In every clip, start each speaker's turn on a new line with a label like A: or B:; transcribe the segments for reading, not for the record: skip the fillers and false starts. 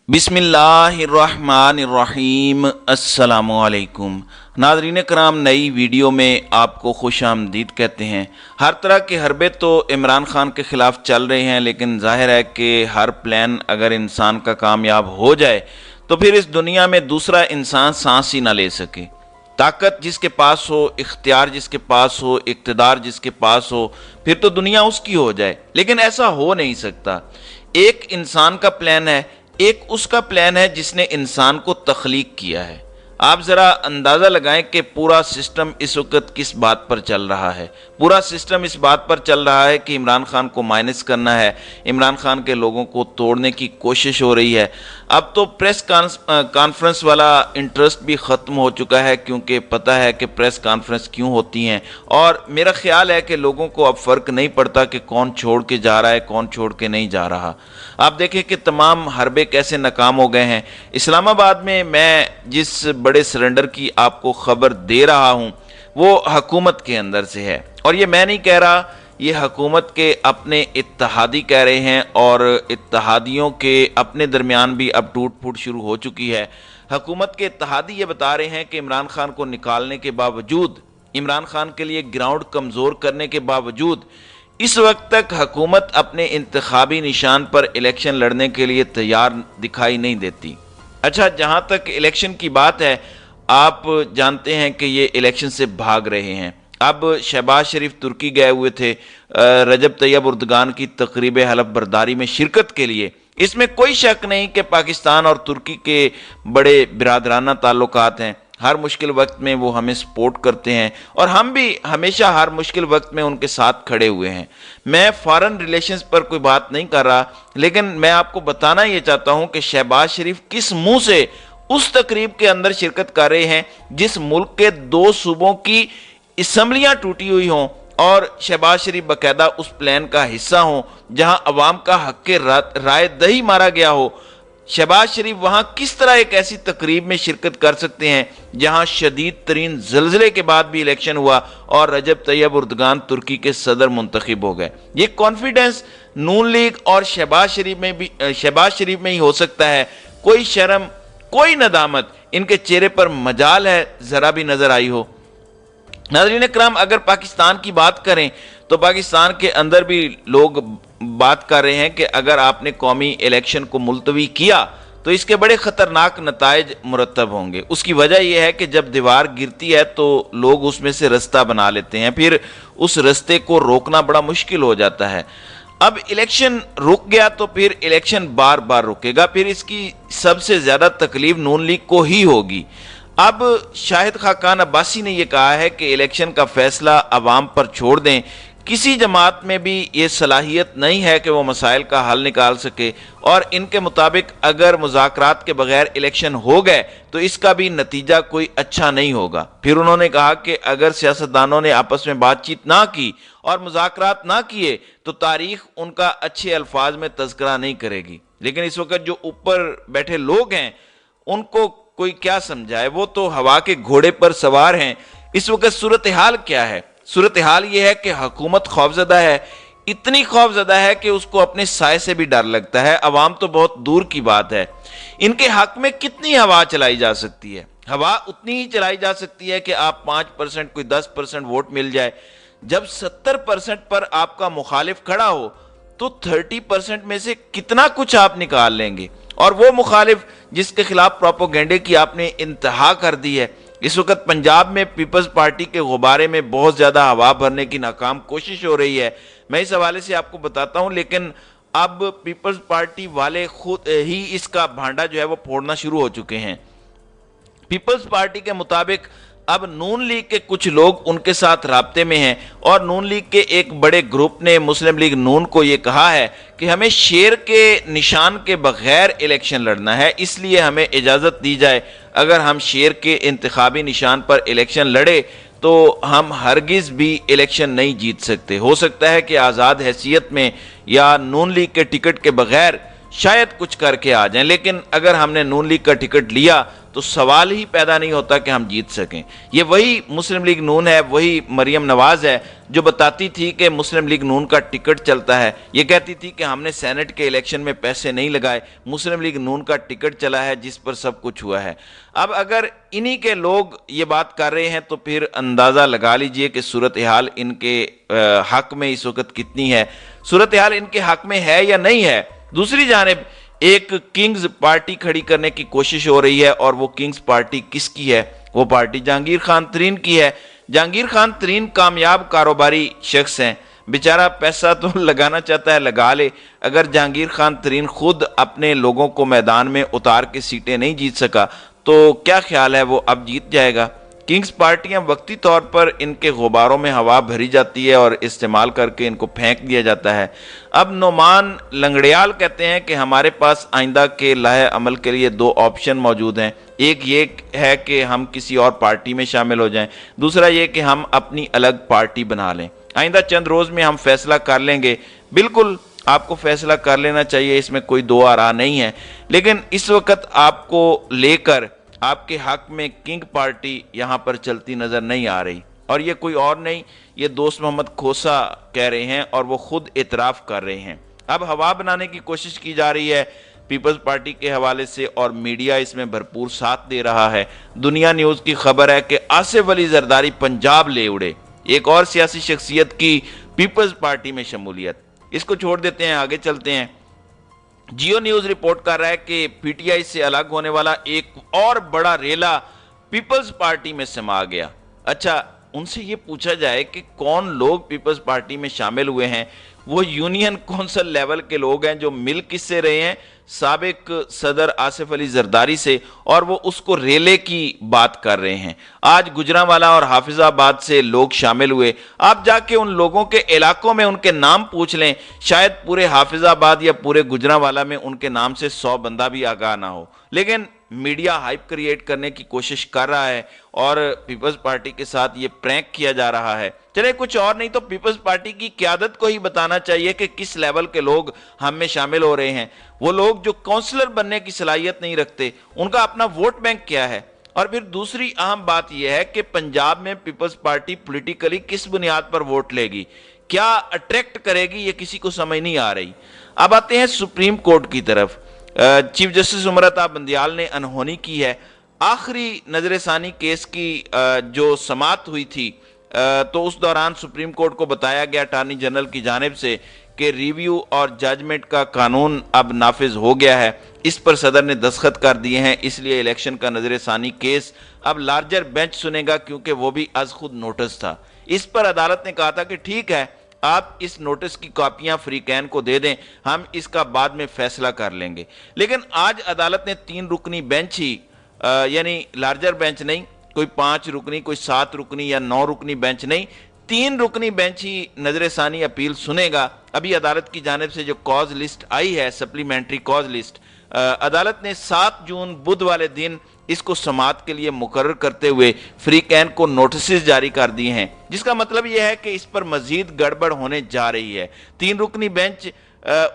A: بسم اللہ الرحمن الرحیم۔ السلام علیکم ناظرین کرام، نئی ویڈیو میں آپ کو خوش آمدید کہتے ہیں۔ ہر طرح کے حربے تو عمران خان کے خلاف چل رہے ہیں، لیکن ظاہر ہے کہ ہر پلان اگر انسان کا کامیاب ہو جائے تو پھر اس دنیا میں دوسرا انسان سانس ہی نہ لے سکے۔ طاقت جس کے پاس ہو، اختیار جس کے پاس ہو، اقتدار جس کے پاس ہو، پھر تو دنیا اس کی ہو جائے، لیکن ایسا ہو نہیں سکتا۔ ایک انسان کا پلان ہے، ایک اس کا پلان ہے جس نے انسان کو تخلیق کیا ہے۔ آپ ذرا اندازہ لگائیں کہ پورا سسٹم اس وقت کس بات پر چل رہا ہے۔ پورا سسٹم اس بات پر چل رہا ہے کہ عمران خان کو مائنس کرنا ہے، عمران خان کے لوگوں کو توڑنے کی کوشش ہو رہی ہے۔ اب تو پریس کانفرنس والا انٹرسٹ بھی ختم ہو چکا ہے، کیونکہ پتہ ہے کہ پریس کانفرنس کیوں ہوتی ہیں، اور میرا خیال ہے کہ لوگوں کو اب فرق نہیں پڑتا کہ کون چھوڑ کے جا رہا ہے، کون چھوڑ کے نہیں جا رہا۔ آپ دیکھیں کہ تمام حربے کیسے ناکام ہو گئے ہیں۔ اسلام آباد میں جس بڑے سرنڈر کی آپ کو خبر دے رہا ہوں وہ حکومت کے اندر سے ہے، اور یہ میں نہیں کہہ رہا، یہ حکومت کے اپنے اتحادی کہہ رہے ہیں، اور اتحادیوں کے اپنے درمیان بھی اب ٹوٹ پھوٹ شروع ہو چکی ہے۔ حکومت کے اتحادی یہ بتا رہے ہیں کہ عمران خان کو نکالنے کے باوجود، عمران خان کے لیے گراؤنڈ کمزور کرنے کے باوجود، اس وقت تک حکومت اپنے انتخابی نشان پر الیکشن لڑنے کے لیے تیار دکھائی نہیں دیتی۔ اچھا، جہاں تک الیکشن کی بات ہے، آپ جانتے ہیں کہ یہ الیکشن سے بھاگ رہے ہیں۔ اب شہباز شریف ترکی گئے ہوئے تھے رجب طیب اردگان کی تقریب حلف برداری میں شرکت کے لیے۔ اس میں کوئی شک نہیں کہ پاکستان اور ترکی کے بڑے برادرانہ تعلقات ہیں۔ ہر مشکل وقت میں وہ ہمیں سپورٹ کرتے ہیں، اور ہم بھی ہمیشہ ہر مشکل وقت میں ان کے ساتھ کھڑے ہوئے ہیں۔ میں فارن ریلیشنز پر کوئی بات نہیں کر رہا، لیکن میں آپ کو بتانا یہ چاہتا ہوں کہ شہباز شریف کس منہ سے اس تقریب کے اندر شرکت کر رہے ہیں جس ملک کے 2 صوبوں کی اسمبلیاں ٹوٹی ہوئی ہوں، اور شہباز شریف باقاعدہ اس پلان کا حصہ ہوں جہاں عوام کا حق رائے دہی مارا گیا ہو۔ شہباز شریف وہاں کس طرح ایک ایسی تقریب میں شرکت کر سکتے ہیں جہاں شدید ترین زلزلے کے بعد بھی الیکشن ہوا اور رجب طیب اردگان ترکی کے صدر منتخب ہو گئے؟ یہ کانفیڈنس نون لیگ اور شہباز شریف میں ہی ہو سکتا ہے۔ کوئی شرم، کوئی ندامت ان کے چہرے پر مجال ہے ذرا بھی نظر آئی ہو؟ ناظرین کرام، اگر پاکستان کی بات کریں تو پاکستان کے اندر بھی لوگ بات کر رہے ہیں کہ اگر آپ نے قومی الیکشن کو ملتوی کیا تو اس کے بڑے خطرناک نتائج مرتب ہوں گے۔ اس کی وجہ یہ ہے کہ جب دیوار گرتی ہے تو لوگ اس میں سے رستہ بنا لیتے ہیں، پھر اس رستے کو روکنا بڑا مشکل ہو جاتا ہے۔ اب الیکشن رک گیا تو پھر الیکشن بار بار رکے گا، پھر اس کی سب سے زیادہ تکلیف نون لیگ کو ہی ہوگی۔ اب شاہد خاقان عباسی نے یہ کہا ہے کہ الیکشن کا فیصلہ عوام پر چھوڑ دیں۔ کسی جماعت میں بھی یہ صلاحیت نہیں ہے کہ وہ مسائل کا حل نکال سکے، اور ان کے مطابق اگر مذاکرات کے بغیر الیکشن ہو گئے تو اس کا بھی نتیجہ کوئی اچھا نہیں ہوگا۔ پھر انہوں نے کہا کہ اگر سیاستدانوں نے آپس میں بات چیت نہ کی اور مذاکرات نہ کیے تو تاریخ ان کا اچھے الفاظ میں تذکرہ نہیں کرے گی۔ لیکن اس وقت جو اوپر بیٹھے لوگ ہیں ان کو کوئی کیا سمجھائے، وہ تو ہوا کے گھوڑے پر سوار ہیں۔ اس وقت صورتحال کیا ہے؟ صورتحال یہ ہے کہ حکومت خوفزدہ ہے، اتنی خوفزدہ ہے کہ اس کو اپنے سائے سے بھی ڈر لگتا ہے۔ عوام تو بہت دور کی بات ہے، ان کے حق میں کتنی ہوا چلائی جا سکتی ہے؟ ہوا اتنی ہی چلائی جا سکتی ہے کہ آپ 5%، کوئی 10% ووٹ مل جائے۔ جب 70% پر آپ کا مخالف کھڑا ہو تو 30% میں سے کتنا کچھ آپ نکال لیں گے؟ اور وہ مخالف جس کے خلاف پروپیگنڈے کی آپ نے انتہا کر دی ہے۔ اس وقت پنجاب میں پیپلز پارٹی کے غبارے میں بہت زیادہ ہوا بھرنے کی ناکام کوشش ہو رہی ہے، میں اس حوالے سے آپ کو بتاتا ہوں، لیکن اب پیپلز پارٹی والے خود ہی اس کا بھانڈا جو ہے وہ پھوڑنا شروع ہو چکے ہیں۔ پیپلز پارٹی کے مطابق اب نون لیگ کے کچھ لوگ ان کے ساتھ رابطے میں ہیں، اور نون لیگ کے ایک بڑے گروپ نے مسلم لیگ نون کو یہ کہا ہے کہ ہمیں شیر کے نشان کے بغیر الیکشن لڑنا ہے، اس لیے ہمیں اجازت دی جائے۔ اگر ہم شیر کے انتخابی نشان پر الیکشن لڑے تو ہم ہرگز بھی الیکشن نہیں جیت سکتے۔ ہو سکتا ہے کہ آزاد حیثیت میں یا نون لیگ کے ٹکٹ کے بغیر شاید کچھ کر کے آ جائیں، لیکن اگر ہم نے نون لیگ کا ٹکٹ لیا تو سوال ہی پیدا نہیں ہوتا کہ ہم جیت سکیں۔ یہ وہی مسلم لیگ نون ہے، وہی مریم نواز ہے جو بتاتی تھی کہ مسلم لیگ نون کا ٹکٹ چلتا ہے، یہ کہتی تھی کہ ہم نے سینٹ کے الیکشن میں پیسے نہیں لگائے، مسلم لیگ نون کا ٹکٹ چلا ہے جس پر سب کچھ ہوا ہے۔ اب اگر انہی کے لوگ یہ بات کر رہے ہیں تو پھر اندازہ لگا لیجئے کہ صورتحال ان کے حق میں اس وقت کتنی ہے، صورتحال ان کے حق میں ہے یا نہیں ہے۔ دوسری جانب ایک کنگز پارٹی کھڑی کرنے کی کوشش ہو رہی ہے، اور وہ کنگز پارٹی کس کی ہے؟ وہ پارٹی جہانگیر خان ترین کی ہے۔ جہانگیر خان ترین کامیاب کاروباری شخص ہیں، بیچارہ پیسہ تو لگانا چاہتا ہے لگا لے۔ اگر جہانگیر خان ترین خود اپنے لوگوں کو میدان میں اتار کے سیٹیں نہیں جیت سکا تو کیا خیال ہے وہ اب جیت جائے گا؟ کنگز پارٹیاں وقتی طور پر ان کے غباروں میں ہوا بھری جاتی ہے اور استعمال کر کے ان کو پھینک دیا جاتا ہے۔ اب نعمان لنگڑیال کہتے ہیں کہ ہمارے پاس آئندہ کے لائحہ عمل کے لیے دو آپشن موجود ہیں، ایک یہ ہے کہ ہم کسی اور پارٹی میں شامل ہو جائیں، دوسرا یہ کہ ہم اپنی الگ پارٹی بنا لیں۔ آئندہ چند روز میں ہم فیصلہ کر لیں گے۔ بالکل آپ کو فیصلہ کر لینا چاہیے، اس میں کوئی دو آرا نہیں ہے، لیکن اس وقت آپ کو لے کر آپ کے حق میں کنگ پارٹی یہاں پر چلتی نظر نہیں آ رہی، اور یہ کوئی اور نہیں، یہ دوست محمد کھوسا کہہ رہے ہیں اور وہ خود اعتراف کر رہے ہیں۔ اب ہوا بنانے کی کوشش کی جا رہی ہے پیپلز پارٹی کے حوالے سے، اور میڈیا اس میں بھرپور ساتھ دے رہا ہے۔ دنیا نیوز کی خبر ہے کہ آصف علی زرداری پنجاب لے اڑے، ایک اور سیاسی شخصیت کی پیپلز پارٹی میں شمولیت۔ اس کو چھوڑ دیتے ہیں، آگے چلتے ہیں۔ جیو نیوز رپورٹ کر رہا ہے کہ پی ٹی آئی سے الگ ہونے والا ایک اور بڑا ریلا پیپلز پارٹی میں سما گیا۔ اچھا، ان سے یہ پوچھا جائے کہ کون لوگ پیپلز پارٹی میں شامل ہوئے ہیں، وہ یونین کونسل لیول کے لوگ ہیں جو مل کس سے رہے ہیں؟ سابق صدر آصف علی زرداری سے، اور وہ اس کو ریلے کی بات کر رہے ہیں۔ آج گجرانوالہ اور حافظ آباد سے لوگ شامل ہوئے۔ آپ جا کے ان لوگوں کے علاقوں میں ان کے نام پوچھ لیں، شاید پورے حافظ آباد یا پورے گجرانوالہ میں ان کے نام سے 100 بندہ بھی آگاہ نہ ہو، لیکن میڈیا ہائپ کریٹ کرنے کی کوشش کر رہا ہے اور پیپلز پارٹی کے ساتھ یہ پرینک کیا جا رہا ہے۔ چلے کچھ اور نہیں تو پیپلز پارٹی کی قیادت کو ہی بتانا چاہیے کہ کس لیول کے لوگ ہم میں شامل ہو رہے ہیں۔ وہ لوگ جو کونسلر بننے کی صلاحیت نہیں رکھتے، ان کا اپنا ووٹ بینک کیا ہے؟ اور پھر دوسری اہم بات یہ ہے کہ پنجاب میں پیپلز پارٹی پولیٹیکلی کس بنیاد پر ووٹ لے گی، کیا اٹریکٹ کرے گی، یہ کسی کو سمجھ نہیں آ رہی۔ اب آتے ہیں سپریم کورٹ کی طرف۔ چیف جسٹس امرتا بندیال نے انہونی کی ہے۔ آخری نظر ثانی کیس کی جو سماعت ہوئی تھی تو اس دوران سپریم کورٹ کو بتایا گیا اٹارنی جنرل کی جانب سے کہ ریویو اور ججمنٹ کا قانون اب نافذ ہو گیا ہے، اس پر صدر نے دستخط کر دیے ہیں، اس لیے الیکشن کا نظر ثانی کیس اب لارجر بینچ سنے گا، کیونکہ وہ بھی از خود نوٹس تھا۔ اس پر عدالت نے کہا تھا کہ ٹھیک ہے، آپ اس نوٹس کی کاپیاں فریقین کو دے دیں، ہم اس کا بعد میں فیصلہ کر لیں گے۔ لیکن آج عدالت نے 3 رکنی بینچ ہی یعنی لارجر بینچ نہیں، کوئی 5 رکنی، کوئی 7 رکنی یا 9 رکنی بینچ نہیں، 3 رکنی بینچ ہی نظر ثانی اپیل سنے گا۔ ابھی عدالت کی جانب سے جو کاز لسٹ آئی ہے، سپلیمنٹری کاز لسٹ، عدالت نے 7 جون بدھ والے دن اس کو سماعت کے لیے مقرر کرتے ہوئے فریقین کو نوٹسز جاری کر دیے ہیں، جس کا مطلب یہ ہے کہ اس پر مزید گڑبڑ ہونے جا رہی ہے۔ 3 رکنی بینچ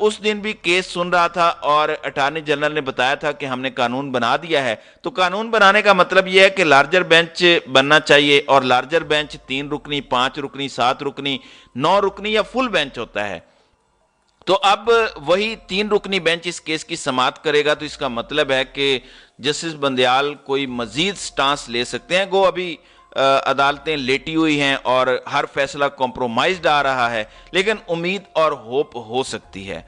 A: اس دن بھی کیس سن رہا تھا اور اٹارنی جنرل نے بتایا تھا کہ ہم نے قانون بنا دیا ہے، تو قانون بنانے کا مطلب یہ ہے کہ لارجر بینچ بننا چاہیے، اور لارجر بینچ 3 رکنی، 5 رکنی، 7 رکنی، 9 رکنی یا فل بینچ ہوتا ہے۔ تو اب وہی 3 رکنی بینچ اس کیس کی سماعت کرے گا، تو اس کا مطلب ہے کہ جسٹس بندیال کوئی مزید سٹانس لے سکتے ہیں۔ گو ابھی عدالتیں لیٹی ہوئی ہیں اور ہر فیصلہ کمپرومائزڈ آ رہا ہے، لیکن امید اور ہوپ ہو سکتی ہے۔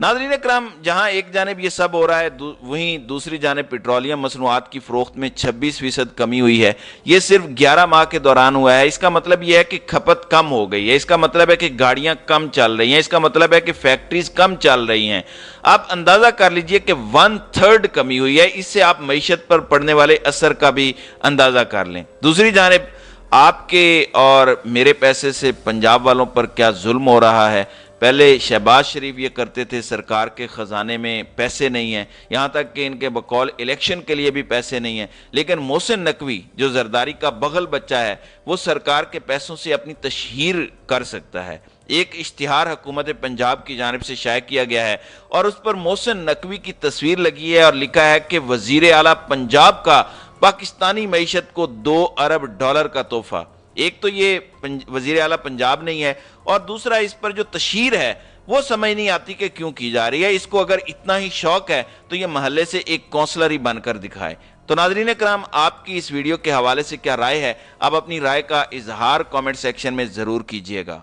A: ناظرین اکرام، جہاں ایک جانب یہ سب ہو رہا ہے، وہیں دوسری جانب پیٹرولیم مصنوعات کی فروخت میں 26% کمی ہوئی ہے۔ یہ صرف 11 ماہ کے دوران ہوا ہے۔ اس کا مطلب یہ ہے کہ کھپت کم ہو گئی ہے، اس کا مطلب ہے کہ گاڑیاں کم چل رہی ہیں، اس کا مطلب ہے کہ فیکٹریز کم چل رہی ہیں۔ آپ اندازہ کر لیجئے کہ 1/3 کمی ہوئی ہے، اس سے آپ معیشت پر پڑنے والے اثر کا بھی اندازہ کر لیں۔ دوسری جانب آپ کے اور میرے پیسے سے پنجاب والوں پر کیا ظلم ہو رہا ہے۔ پہلے شہباز شریف یہ کرتے تھے سرکار کے خزانے میں پیسے نہیں ہیں، یہاں تک کہ ان کے بقول الیکشن کے لیے بھی پیسے نہیں ہیں، لیکن محسن نقوی جو زرداری کا بغل بچہ ہے، وہ سرکار کے پیسوں سے اپنی تشہیر کر سکتا ہے۔ ایک اشتہار حکومت پنجاب کی جانب سے شائع کیا گیا ہے اور اس پر محسن نقوی کی تصویر لگی ہے اور لکھا ہے کہ وزیر اعلیٰ پنجاب کا پاکستانی معیشت کو $2 ارب کا تحفہ۔ ایک تو یہ وزیر اعلیٰ پنجاب نہیں ہے، اور دوسرا اس پر جو تشہیر ہے وہ سمجھ نہیں آتی کہ کیوں کی جا رہی ہے۔ اس کو اگر اتنا ہی شوق ہے تو یہ محلے سے ایک کونسلر ہی بن کر دکھائے۔ تو ناظرین کرام، آپ کی اس ویڈیو کے حوالے سے کیا رائے ہے؟ آپ اپنی رائے کا اظہار کامنٹ سیکشن میں ضرور کیجئے گا۔